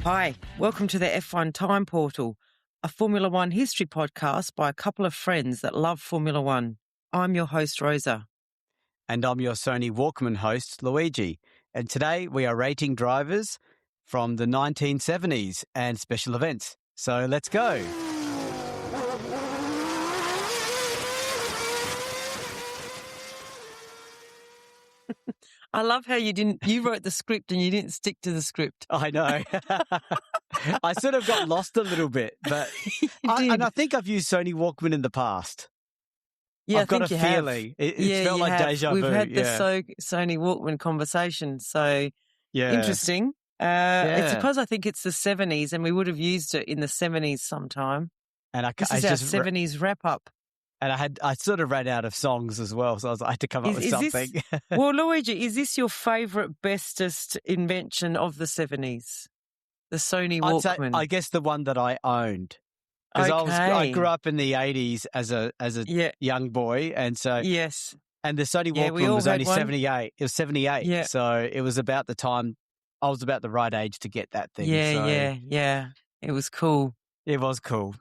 Hi, welcome to the F1 Time Portal, a Formula One history podcast by a couple of friends that love Formula One. I'm your host, Rosa. And I'm your Sony Walkman host, Luigi. And today we are rating drivers from the 1970s and special events. So let's go. I love how you wrote the script and you didn't stick to the script. I know. I sort of got lost a little bit, but I think I've used Sony Walkman in the past. Yeah, I've got a feeling. It felt like deja vu. We've had the Sony Walkman conversation, so interesting. It's because I think it's the 70s and we would have used it in the 70s sometime. And this is our 70s wrap-up. And I sort of ran out of songs as well, so I had to come up with something. Well, Luigi, is this your favourite, bestest invention of the 70s? The Sony Walkman? I guess the one that I owned. Because I grew up in the 80s as a young boy, and so yes, and the Sony Walkman was only 78. It was 78, so it was about the time I was about the right age to get that thing. Yeah. It was cool. It was cool.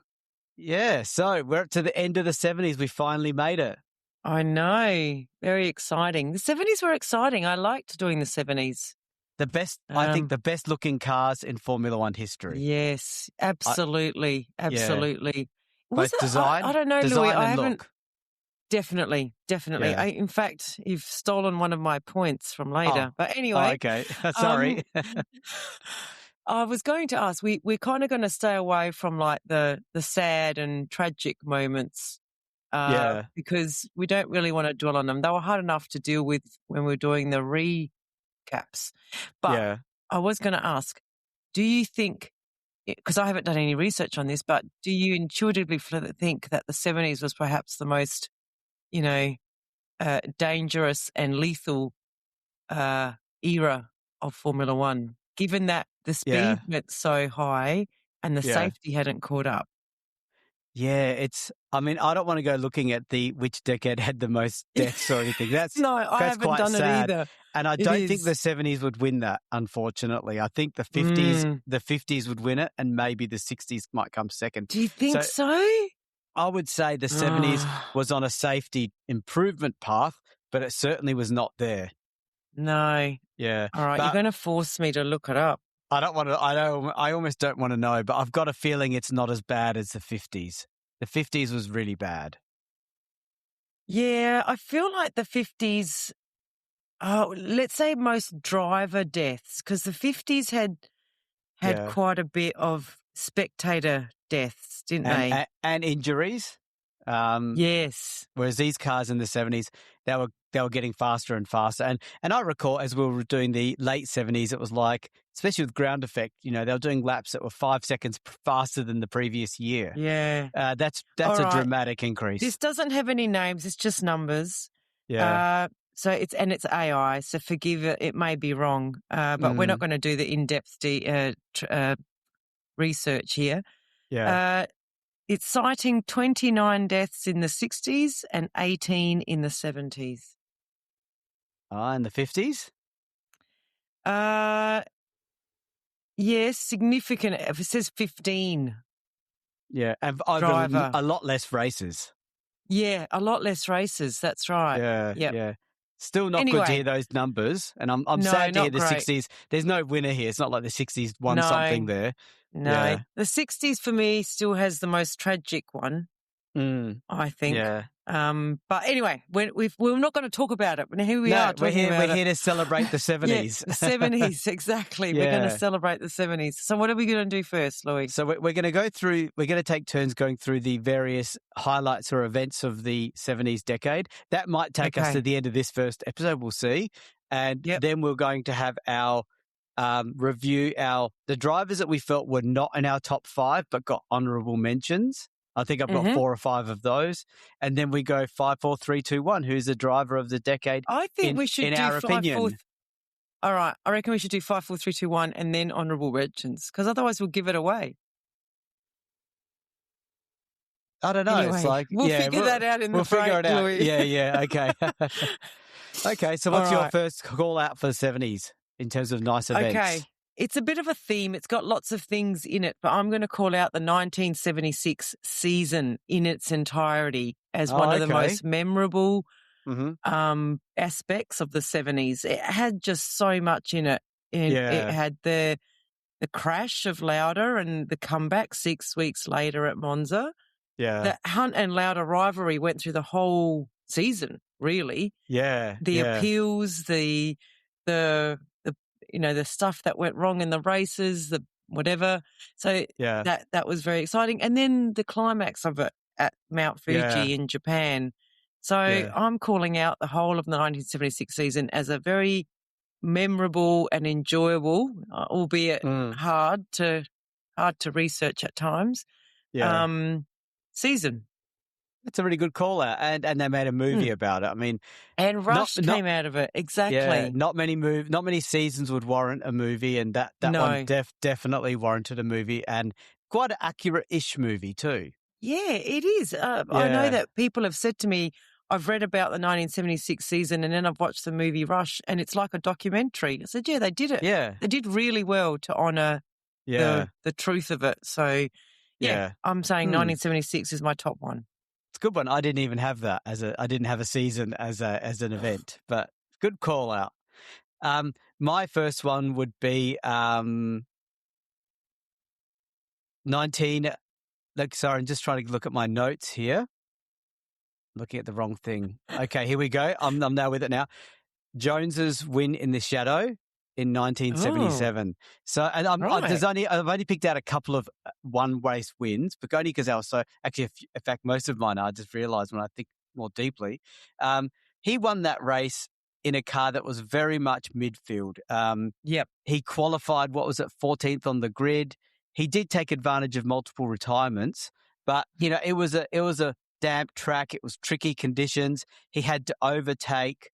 Yeah, so we're up to the end of the 70s. We finally made it. I know. Very exciting. The 70s were exciting. I liked doing the 70s. The best, I think, the best looking cars in Formula One history. Yes, absolutely. Absolutely. Both design, I don't know, Louis. I haven't. Look. Definitely. Yeah. In fact, you've stolen one of my points from later. But anyway. Okay. Sorry. I was going to ask, we're kind of going to stay away from like the sad and tragic moments because we don't really want to dwell on them. They were hard enough to deal with when we were doing the recaps. But I was going to ask, do you think, because I haven't done any research on this, but do you intuitively think that the 70s was perhaps the most, dangerous and lethal era of Formula One, given that the speed went so high and the safety hadn't caught up? Yeah, I don't want to go looking at which decade had the most deaths or anything. I haven't done sad. it either. And I don't think the 70s would win that, unfortunately. I think the 50s would win it, and maybe the 60s might come second. Do you think so? I would say the 70s was on a safety improvement path, but it certainly was not there. No. Yeah. All right, you're going to force me to look it up. I don't want to. I almost don't want to know, but I've got a feeling it's not as bad as the 50s. The 50s was really bad. Yeah, I feel like the 50s. Let's say most driver deaths, because the 50s had quite a bit of spectator deaths, didn't they? And injuries. Yes. Whereas these cars in the 70s, they were getting faster and faster. And I recall as we were doing the late 70s, it was like, especially with ground effect, they were doing laps that were 5 seconds faster than the previous year. Yeah. That's a dramatic increase. This doesn't have any names. It's just numbers. Yeah. So it's AI. So forgive it. It may be wrong. But we're not going to do the in-depth research here. Yeah. It's citing 29 deaths in the 60s and 18 in the 70s. In the 50s? Yes, significant. It says 15. Yeah, and over a lot less races. Yeah, a lot less races. That's right. Yeah. Still not good to hear those numbers, and I'm sad to hear the 60s. There's no winner here. It's not like the 60s won something there. No, the 60s for me still has the most tragic one, I think. Yeah. But anyway, we're not going to talk about it. Here we are. We're here to celebrate the 70s. The 70s, exactly. We're going to celebrate the 70s. So what are we going to do first, Louis? So we're going to take turns going through the various highlights or events of the 70s decade. That might take us to the end of this first episode. We'll see. And then we're going to have our review the drivers that we felt were not in our top 5 but got honourable mentions. I think I've got 4 or 5 of those. And then we go 5, 4, 3, 2, 1. Who's the driver of the decade? I think we should do our 5, opinion. 4. All right. I reckon we should do 5, 4, 3, 2, 1 and then honourable mentions, because otherwise we'll give it away. I don't know. Anyway, it's like we'll figure that out in the break. We'll figure it out. Louis. Yeah. Okay. Okay. So what's your first call out for the 70s in terms of nice events? Okay. It's a bit of a theme. It's got lots of things in it, but I'm going to call out the 1976 season in its entirety as one of the most memorable aspects of the 70s. It had just so much in it. And it had the crash of Lauda and the comeback 6 weeks later at Monza. Yeah. The Hunt and Lauda rivalry went through the whole season, really. Yeah. The appeals, the the stuff that went wrong in the races, the whatever. So that was very exciting. And then the climax of it at Mount Fuji in Japan. So I'm calling out the whole of the 1976 season as a very memorable and enjoyable, albeit hard to research at times, season. That's a really good call out, and they made a movie about it. I mean, and Rush came out of it exactly. Yeah, not many seasons would warrant a movie, and that one definitely warranted a movie, and quite an accurate-ish movie too. Yeah, it is. I know that people have said to me, I've read about the 1976 season and then I've watched the movie Rush and it's like a documentary. I said, yeah, they did it. Yeah. They did really well to honour the truth of it. So, I'm saying 1976 is my top one. It's a good one. I didn't even have that I didn't have a season as an event, but good call out. My first one would be 19. Sorry, I'm just trying to look at my notes here. Looking at the wrong thing. Okay, here we go. I'm now with it now. Jones's win in the shadow in 1977. So, and I've only picked out a couple of one race wins, but only because I was in fact, most of mine I just realised when I think more deeply. He won that race in a car that was very much midfield. He qualified, 14th on the grid. He did take advantage of multiple retirements, but it was a damp track. It was tricky conditions. He had to overtake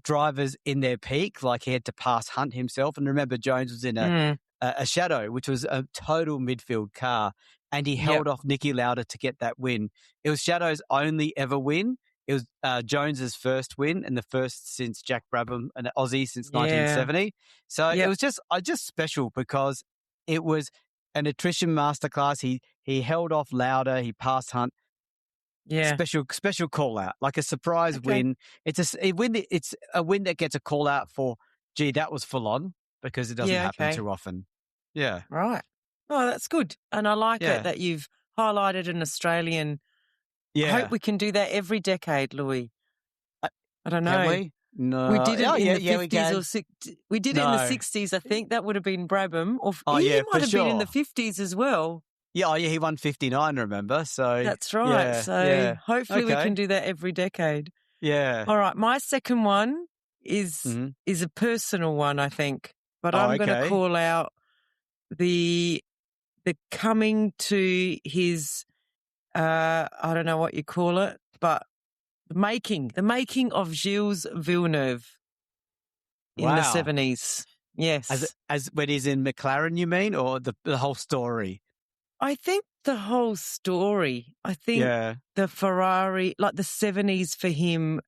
drivers in their peak, like he had to pass Hunt himself. And remember, Jones was in a Shadow, which was a total midfield car, and he held off Niki Lauda to get that win. It was Shadow's only ever win. It was Jones's first win and the first since Jack Brabham, an Aussie since 1970. So it was just special because it was an attrition masterclass. He held off Lauda. He passed Hunt. Yeah. Special call out, like a surprise win. It's a win that gets a call out for, gee, that was full on, because it doesn't happen too often. Yeah. Right. Oh, that's good. And I like it that you've highlighted an Australian. Yeah. I hope we can do that every decade, Louis. I don't know. Can we? No. We did it in the 50s or 60s. We did it in the 60s, I think. That would have been Brabham. Or he might have been in the 50s as well. Yeah, he won 59, remember? So that's right. Hopefully we can do that every decade. Yeah. All right, my second one is a personal one, I think. But I'm going to call out the coming to his I don't know what you call it, but the making of Gilles Villeneuve in the 70s. Yes. As when he's in McLaren, you mean, or the whole story? I think the whole story. I think the Ferrari, like the 70s for him,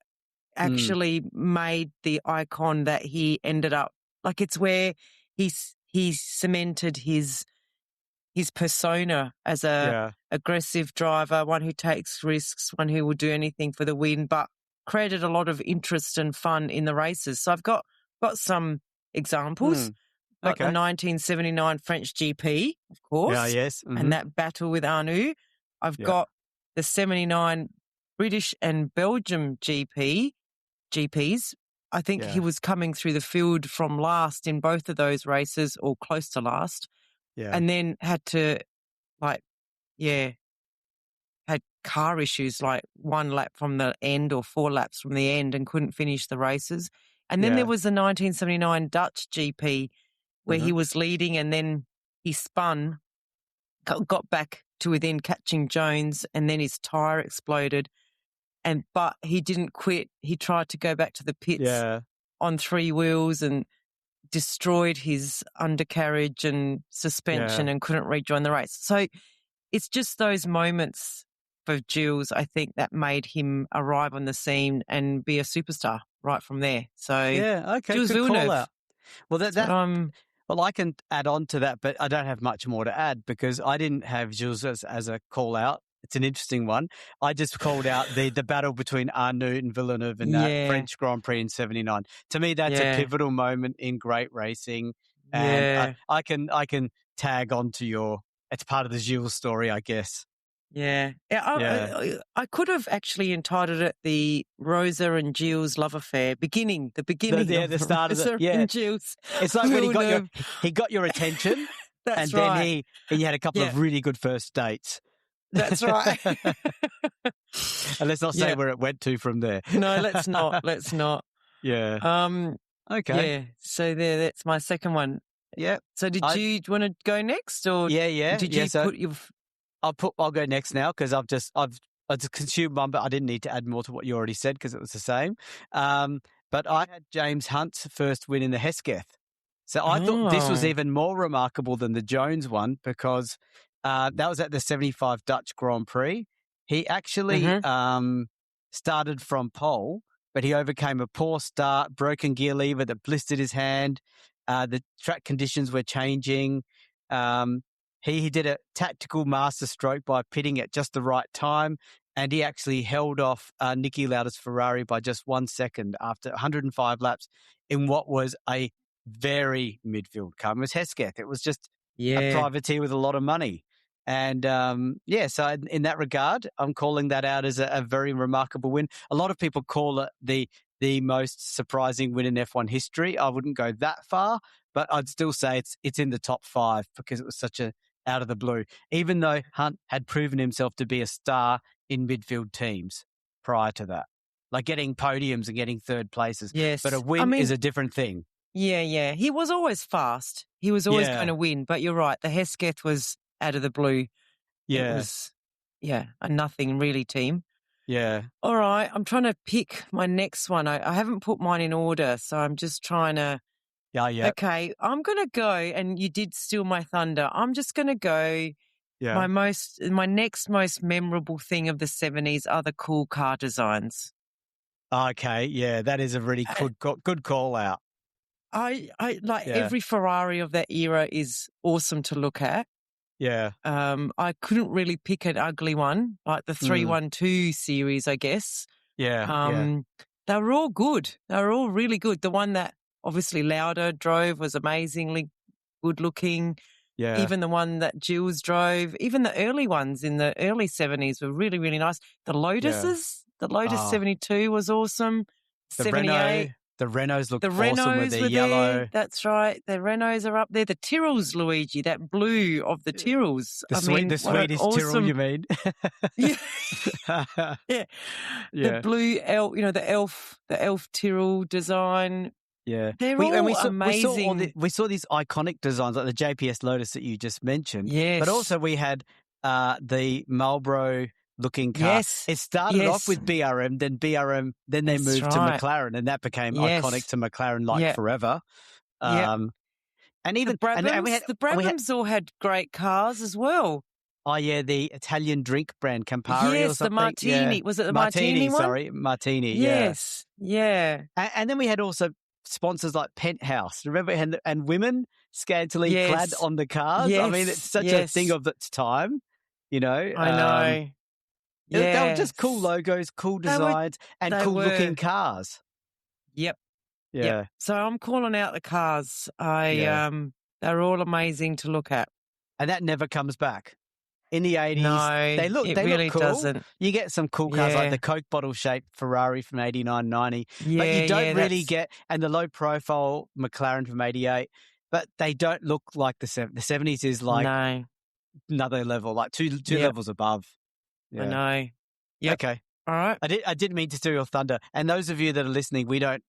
actually made the icon that he ended up. Like it's where he cemented his persona as a aggressive driver, one who takes risks, one who will do anything for the win, but created a lot of interest and fun in the races. So I've got some examples. Got the 1979 French GP, of course. And that battle with Arnoux. I've got the 79 British and Belgium GPs. I think he was coming through the field from last in both of those races, or close to last. Yeah. And then had to, had car issues, like 1 lap from the end or 4 laps from the end, and couldn't finish the races. And then there was the 1979 Dutch GP, where he was leading and then he spun, got back to within catching Jones, and then his tyre exploded. But he didn't quit. He tried to go back to the pits on 3 wheels and destroyed his undercarriage and suspension and couldn't rejoin the race. So it's just those moments for Gilles, I think, that made him arrive on the scene and be a superstar right from there. So Gilles Villeneuve. Call out. Well, Well, I can add on to that, but I don't have much more to add because I didn't have Jules as a call out. It's an interesting one. I just called out the battle between Arnoux and Villeneuve in that Yeah. French Grand Prix in '79. To me, that's a Yeah. pivotal moment in great racing, and Yeah. I can tag on to your. It's part of the Jules story, I guess. Yeah. Yeah. I could have actually entitled it the Rosa and Gilles love affair, the beginning of The the start of Rosa and Gilles It's like when Villeneuve. he got your attention, That's and then right. he had a couple Yeah, of really good first dates. that's right. And let's not say Yeah. where it went to from there. No, let's not. Let's not. Yeah. Um, Okay. yeah. So that's my second one. Yeah. So did you want to go next, or Yeah. did you So put your? I'll go next now because I've just consumed one, but I didn't need to add more to what you already said because it was the same. But I had James Hunt's first win in the Hesketh. So I thought this was Oh. even more remarkable than the Jones one because that was at the 75 Dutch Grand Prix. He actually started from pole, but he overcame a poor start, broken gear lever that blistered his hand. The track conditions were changing. He did a tactical master stroke by pitting at just the right time, and he actually held off Niki Lauda's Ferrari by just 1 second after 105 laps in what was a very midfield car. It was Hesketh. It was just a Yeah. privateer with a lot of money. And so in that regard, I'm calling that out as a very remarkable win. A lot of people call it the most surprising win in F1 history. I wouldn't go that far, but I'd still say it's in the top 5 because it was such a out of the blue, even though Hunt had proven himself to be a star in midfield teams prior to that, like getting podiums and getting third places. Yes. But a win is a different thing. Yeah. He was always fast. He was always going to win, but you're right. The Hesketh was out of the blue. Yeah. It was, a nothing really team. Yeah. All right. I'm trying to pick my next one. I haven't put mine in order, so I'm just trying to. Yeah. Okay. I'm going to go, and you did steal my thunder. I'm just going to go. Yeah. My next most memorable thing of the 70s are the cool car designs. Okay. Yeah. That is a really good call out. I like every Ferrari of that era is awesome to look at. Yeah. I couldn't really pick an ugly one, like the 312 series, I guess. Yeah. They were all good. They were all really good. The one that obviously Lauda drove was amazingly good looking. Yeah. Even the one that Jules drove, even the early ones in the early 70s were really, really nice. The Lotuses, the Lotus 72 was awesome. 78. The Renaults look awesome with their were yellow. There. That's right. The Renaults are up there. The Tyrrells, Luigi, that blue of the Tyrrells. The Swedish Tyrrell, you mean? Yeah. The blue elf, the elf Tyrrell design. Yeah. They're all amazing. We saw these iconic designs like the JPS Lotus that you just mentioned. Yes. But also we had the Marlboro looking car. Yes. It started off with BRM, then they moved to McLaren, and that became iconic to McLaren forever. And even the Brabhams all had great cars as well. Oh yeah, the Italian drink brand Campari or something. The Martini. Yeah. Was it the Martini one? Sorry, Martini. Yes. Yeah. And then we had also sponsors like Penthouse. Remember, and women scantily clad on the cars. Yes. I mean, it's such a thing of its time. I know. They were just cool logos, cool designs, and cool looking cars. Yep. Yeah. Yep. So I'm calling out the cars. They're all amazing to look at. And that never comes back. In the 80s, no, they really look cool. Doesn't. You get some cool cars like the Coke bottle shaped Ferrari from 89, 90. But you don't really get, and the low profile McLaren from 88, but they don't look like the 70s. The 70s is like another level, like two levels above. Yeah. I know. Yep. Okay. All right. I didn't mean to steal your thunder. And those of you that are listening, we don't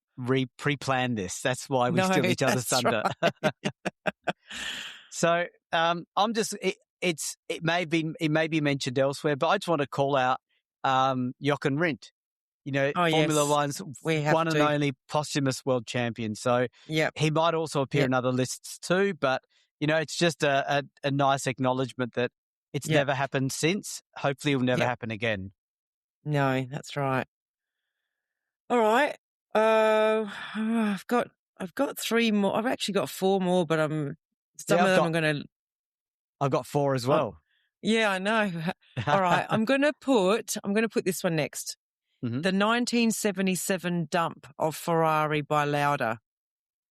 pre-plan this. That's why we steal each other's thunder. Right. So I'm just it may be mentioned elsewhere, but I just want to call out Jochen Rindt. Formula One's one and only posthumous world champion. So he might also appear in other lists too, but it's just a nice acknowledgement that it's never happened since. Hopefully it will never happen again. No, that's right. All right. I've got I've got 3 more. I've actually got 4 more, but some of them I'm going to. I've got 4 as well. Yeah, I know. All right, I'm going to put this one next. Mm-hmm. The 1977 dump of Ferrari by Lauda.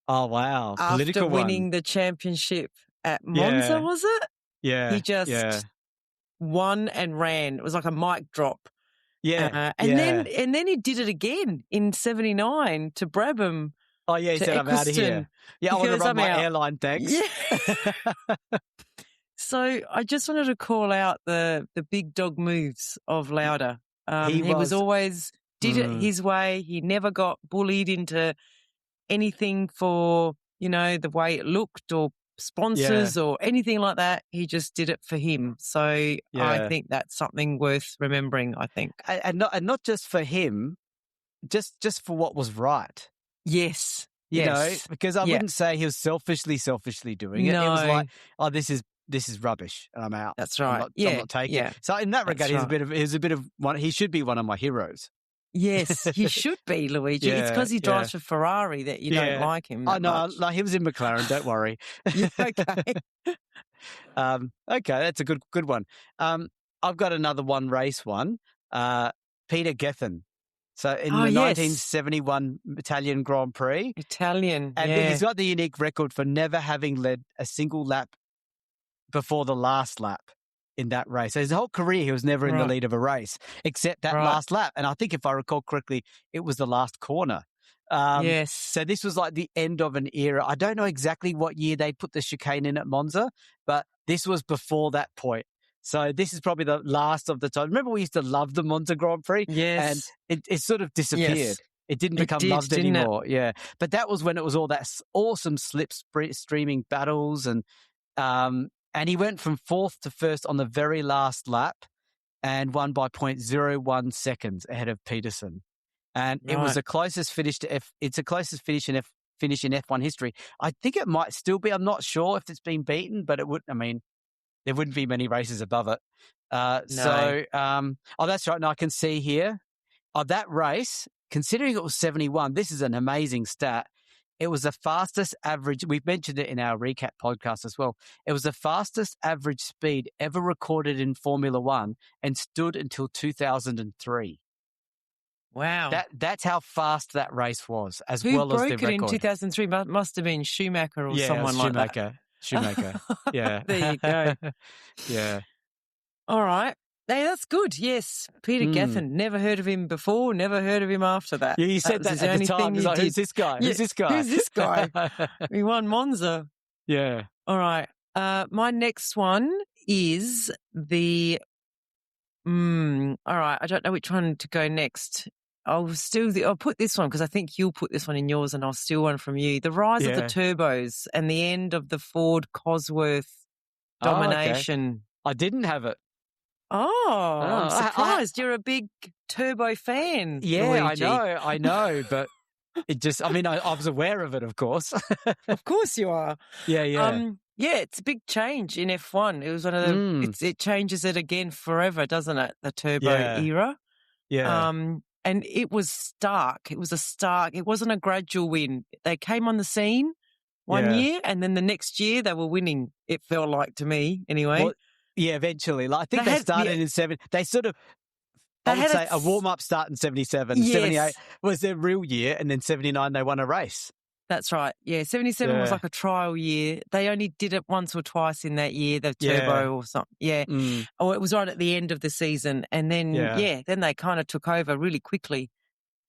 Oh wow! After winning the championship at Monza, was it? Yeah, he just won and ran. It was like a mic drop. Yeah, then he did it again in '79 to Brabham. Oh yeah, he said, "I'm out of here." Yeah, I want to run my airline, thanks. Yeah. So I just wanted to call out the big dog moves of Lauda. He was always did it his way. He never got bullied into anything for, the way it looked or sponsors or anything like that. He just did it for him. So I think that's something worth remembering, I think. And not just for him, just for what was right. Yes. You know, because I wouldn't say he was selfishly doing it. No. It was like, oh, this is rubbish, and I'm out. That's right. I'm not taking it. So in that regard, he's a bit of one. He should be one of my heroes. Yes, he should be, Luigi. It's because he drives for Ferrari that you don't like him that much. No, he was in McLaren. Don't worry. Okay. Okay, that's a good one. I've got another one race one. Peter Gethin. So in the 1971 Italian Grand Prix. And he's got the unique record for never having led a single lap before the last lap in that race. So his whole career, he was never in the lead of a race, except that last lap. And I think if I recall correctly, it was the last corner. So this was like the end of an era. I don't know exactly what year they put the chicane in at Monza, but this was before that point. So this is probably the last of the time. Remember, we used to love the Monza Grand Prix? Yes. And it sort of disappeared. Yes. It didn't become loved anymore. Yeah. But that was when it was all that awesome slipstreaming battles. And he went from 4th to 1st on the very last lap and won by 0.01 seconds ahead of Peterson. And it was the closest finish it's the closest finish in F1 history. I think it might still be. I'm not sure if it's been beaten, but it would. I mean, there wouldn't be many races above it. No. So, that's right. Now I can see here that race, considering it was 71, this is an amazing stat. It was the fastest average. We've mentioned it in our recap podcast as well. It was the fastest average speed ever recorded in Formula One and stood until 2003. Wow. That's how fast that race was, as Who well as the broke record. it in 2003? Must have been Schumacher or someone like that. Schumacher. Yeah. There you go. Yeah. All right. Hey, that's good. Yes. Peter Gethin. Never heard of him before. Never heard of him after that. Yeah, you said that at the time. Like, who's this guy? Yeah, who's this guy? Who's this guy? He won Monza. Yeah. All right. My next one is the... all right. I don't know which one to go next. I'll put this one because I think you'll put this one in yours and I'll steal one from you. The rise of the turbos and the end of the Ford Cosworth domination. Okay. I didn't have it. Oh, I'm surprised. You're a big turbo fan. Yeah, Luigi. I know, but it just, I was aware of it, of course. Of course you are. Yeah. Yeah, it's a big change in F1. It was one of the, it changes it again forever, doesn't it? The turbo era. Yeah. And it was stark. It wasn't a gradual win. They came on the scene one year and then the next year they were winning, it felt like to me anyway. Well, yeah, eventually. Like, I think they started in 7. They sort of, I would say a warm-up start in 77. Yes. 78 was their real year, and then 79 they won a race. That's right. Yeah, 77 was like a trial year. They only did it once or twice in that year, the turbo or something. Yeah. Or it was right at the end of the season. And then, then they kind of took over really quickly.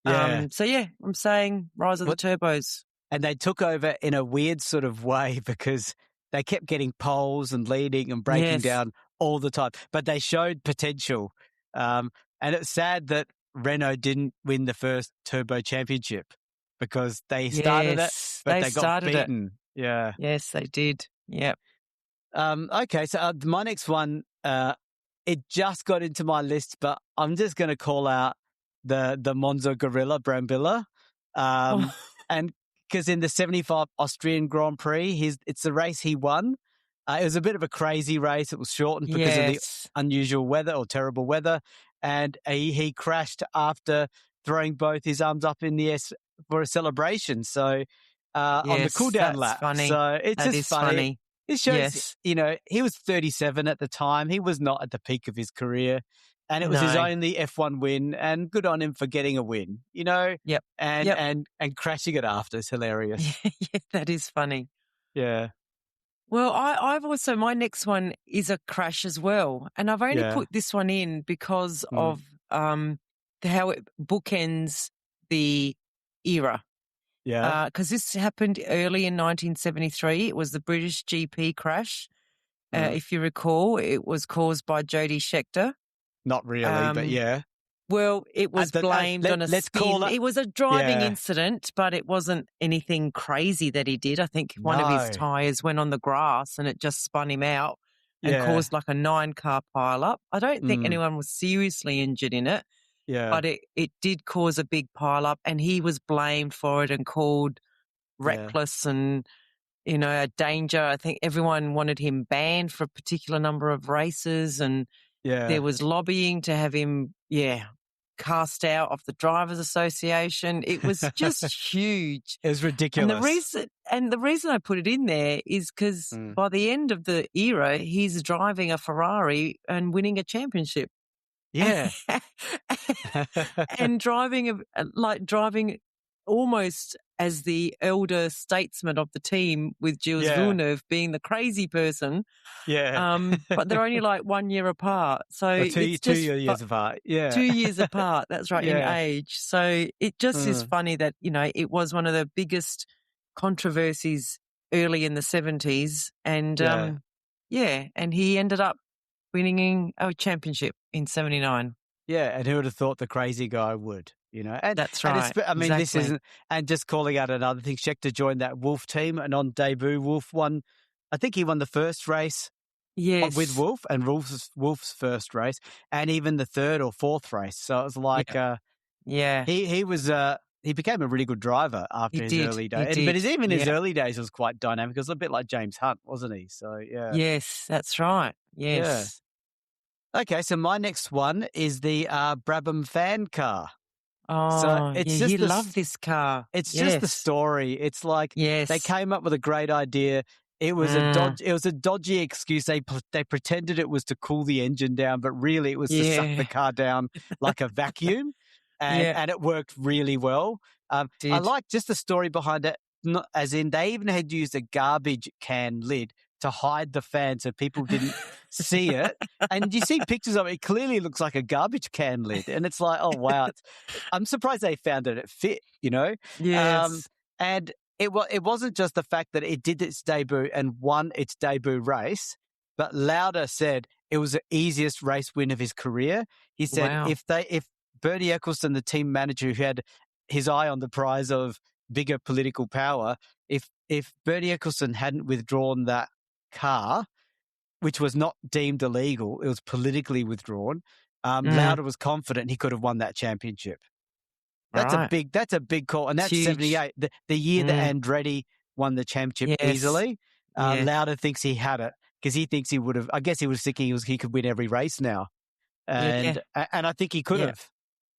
Yeah. I'm saying rise of the turbos. And they took over in a weird sort of way because they kept getting poles and leading and breaking down all the time. But they showed potential. And it's sad that Renault didn't win the first turbo championship because they started it, but they got beaten. Yeah. Yes, they did. Yep. Okay, so my next one, it just got into my list, but I'm just going to call out the Monza Gorilla Brambilla. And because in the 75 Austrian Grand Prix, it's the race he won. It was a bit of a crazy race. It was shortened because of the unusual weather or terrible weather. And he crashed after throwing both his arms up in the air for a celebration. So on the cool down that's lap. funny. So it's That just is funny. funny. It shows, Yes. he was 37 at the time. He was not at the peak of his career. And it was his No. only F1 win, and good on him for getting a win, and Yep. and crashing it after is hilarious. Yeah, that is funny. Yeah. Well, I've also, my next one is a crash as well. And I've only Yeah. put this one in because Mm. of how it bookends the era. Yeah. Because this happened early in 1973. It was the British GP crash. If you recall, it was caused by Jody Scheckter. Not really, but yeah. Well, it was blamed on a let's spin. call It was a driving Yeah. incident, but it wasn't anything crazy that he did. I think one of his No. tyres went on the grass and it just spun him out and Yeah. caused like a 9-car pile-up. I don't think anyone was seriously injured in it, Yeah. but it did cause a big pile-up, and he was blamed for it and called reckless and, a danger. I think everyone wanted him banned for a particular number of races, and there was lobbying to have him, cast out of the Drivers Association. It was just huge. It was ridiculous. And the reason I put it in there is because by the end of the era, he's driving a Ferrari and winning a championship. Yeah. And driving almost as the elder statesman of the team, with Gilles Villeneuve being the crazy person. Yeah. But they're only like 1 year apart. So Or it's just 2 years apart. Yeah. 2 years apart. That's right. Yeah. In age. So it just is funny that, it was one of the biggest controversies early in the 70s. And, and he ended up winning a championship in 79. Yeah, and who would have thought the crazy guy would, And That's right. This isn't, and just calling out another thing, Scheckter joined that Wolf team, and on debut, Wolf won, I think he won the first race with Wolf, and Wolf's first race, and even the third or fourth race. So it was like, he became a really good driver after his early days. But his early days was quite dynamic. It was a bit like James Hunt, wasn't he? So, yeah. Yes, that's right. Yes. Yeah. Okay, so my next one is the Brabham fan car. Oh, so it's just you love this car. It's just the story. It's like they came up with a great idea. It was a dodgy excuse. They pretended it was to cool the engine down, but really it was to suck the car down like a vacuum, and it worked really well. I like just the story behind it. As in, they even had used a garbage can lid to hide the fan so people didn't see it. And you see pictures of it, it clearly looks like a garbage can lid. And it's like, oh, wow. I'm surprised they found it fit, Yes. And it wasn't just the fact that it did its debut and won its debut race, but Lauda said it was the easiest race win of his career. He said if Bernie Ecclestone, the team manager who had his eye on the prize of bigger political power, if Bernie Ecclestone hadn't withdrawn that car, which was not deemed illegal, it was politically withdrawn, Lauda was confident he could have won that championship. That's a big call. And that's huge. 78, the year that Andretti won the championship easily. Lauda thinks he had it because he thinks he would have, I guess he was thinking he could win every race now. And I think he could have.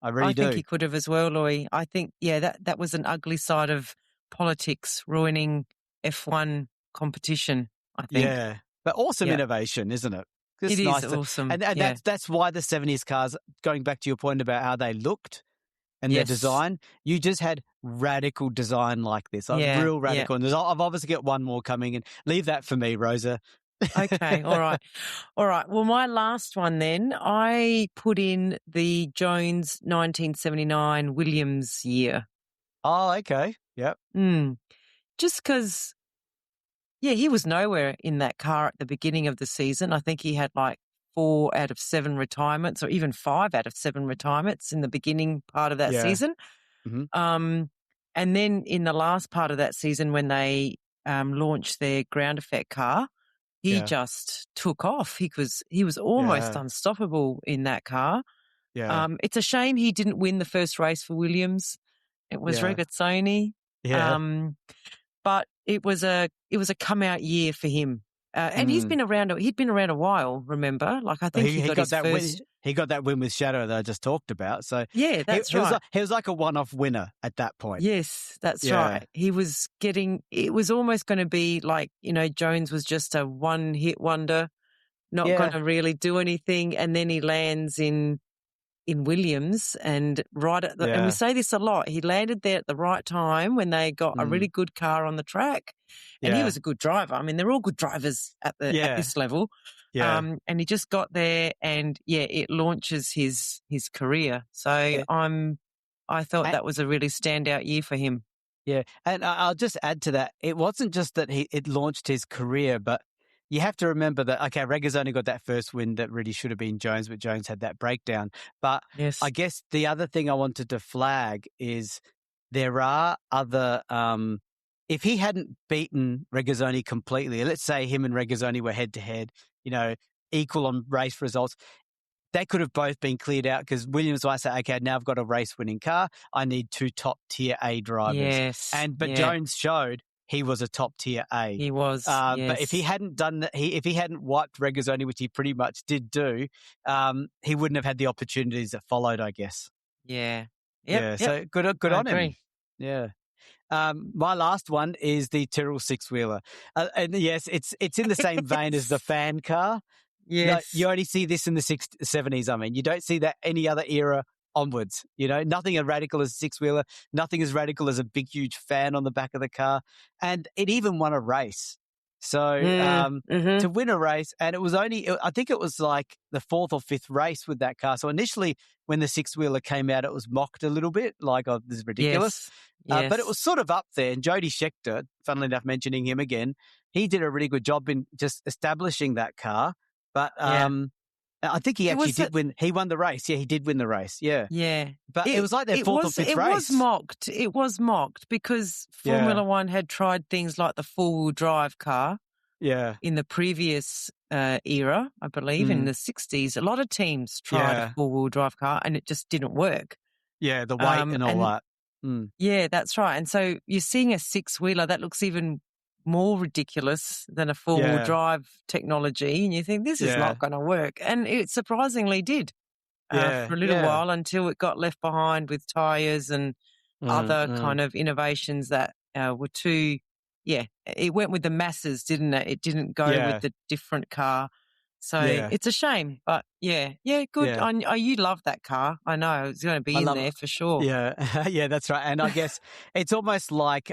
I really do. I think he could have as well, Louis. I think, that was an ugly side of politics, ruining F1 competition, I think. Yeah, but awesome innovation, isn't it? It is awesome. And that's why the 70s cars, going back to your point about how they looked and their design, you just had radical design like this, real radical. And I've obviously got one more coming, and leave that for me, Rosa. Okay, all right. Well, my last one then, I put in the Jones 1979 Williams year. Oh, okay. Yep. Just because, he was nowhere in that car at the beginning of the season. I think he had like 4 out of 7 retirements, or even 5 out of 7 retirements in the beginning part of that season. Mm-hmm. And then in the last part of that season, when they launched their ground effect car, he just took off. He was almost unstoppable in that car. Yeah. It's a shame he didn't win the first race for Williams. It was Regazzoni. Yeah. But it was a come out year for him. And he'd been around a while, remember? Like, I think he got his that first. win. He got that win with Shadow that I just talked about. So Yeah, that's right. He was like a one-off winner at that point. Yes, that's right. He was it was almost going to be like, Jones was just a one-hit wonder, not going to really do anything. And then he lands in Williams, and and we say this a lot, he landed there at the right time when they got a really good car on the track, and he was a good driver. I mean, they're all good drivers at this level. Yeah. And he just got there, and it launches his career. So I thought that was a really standout year for him. Yeah, and I'll just add to that. It wasn't just that it launched his career, but you have to remember that, okay, Regazzoni got that first win that really should have been Jones, but Jones had that breakdown. But yes. I guess the other thing I wanted to flag is there are other if he hadn't beaten Regazzoni completely, let's say him and Regazzoni were head-to-head, equal on race results, they could have both been cleared out because Williams might say, okay, now I've got a race-winning car. I need 2 top-tier A drivers. Yes. But Jones showed he was a top-tier A. He was, yes. But if he hadn't done that, if he hadn't wiped Regazzoni, which he pretty much did do, he wouldn't have had the opportunities that followed, I guess. Yeah. Yep. So good on him. Yeah. My last one is the Tyrrell six-wheeler. And yes, it's in the same vein as the fan car. Yes. You only see this in the 70s. I mean, you don't see that any other era onwards. Nothing as radical as a six-wheeler, nothing as radical as a big, huge fan on the back of the car. And it even won a race. So to win a race, and it was I think it was like the 4th or 5th race with that car. So initially when the six-wheeler came out, it was mocked a little bit, like, oh, this is ridiculous. Yes. But it was sort of up there. And Jody Scheckter, funnily enough, mentioning him again, he did a really good job in just establishing that car. But I think he actually did win. He won the race. Yeah, he did win the race. Yeah. Yeah. But it was like their 4th or 5th race. It was mocked because Formula One had tried things like the four-wheel drive car in the previous era, I believe, in the 60s. A lot of teams tried a four-wheel drive car and it just didn't work. Yeah, the weight and all that. Mm. Yeah, that's right. And so you're seeing a six-wheeler that looks even more ridiculous than a four-wheel drive technology, and you think this is not going to work, and it surprisingly did for a little while until it got left behind with tyres and other kind of innovations that were too. It went with the masses, didn't it? It didn't go with the different car. So it's a shame, but good. Yeah. You love that car. I know it's going to be in there for sure. Yeah, yeah, that's right. And I guess it's almost like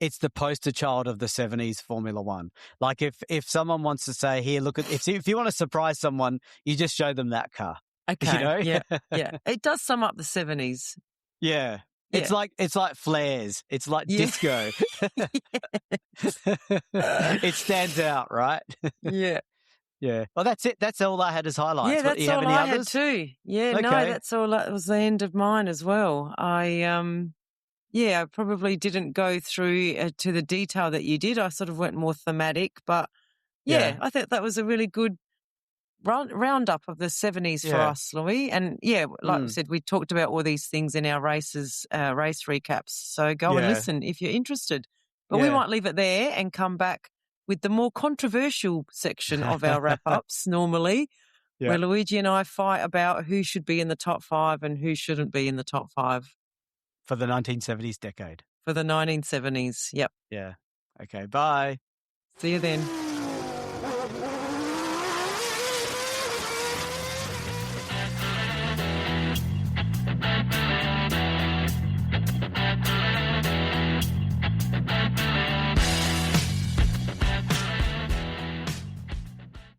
it's the poster child of the 70s Formula One. Like if someone wants to say, here, look at, if you want to surprise someone, you just show them that car. Okay. Yeah. It does sum up the 70s. Yeah. It's like flares. It's like disco. It stands out, right? Yeah. Yeah. Well, that's it. That's all I had as highlights. Yeah, that's all I had too. Yeah, okay. No, that's all. That was the end of mine as well. I probably didn't go through to the detail that you did. I sort of went more thematic, but I think that was a really good roundup of the 70s for us, Louis. And like I said, we talked about all these things in our race recaps. So go and listen if you're interested. But we might leave it there and come back with the more controversial section of our wrap-ups normally, where Luigi and I fight about who should be in the top 5 and who shouldn't be in the top 5. For the 1970s decade. For the 1970s, yep. Yeah. Okay, bye. See you then.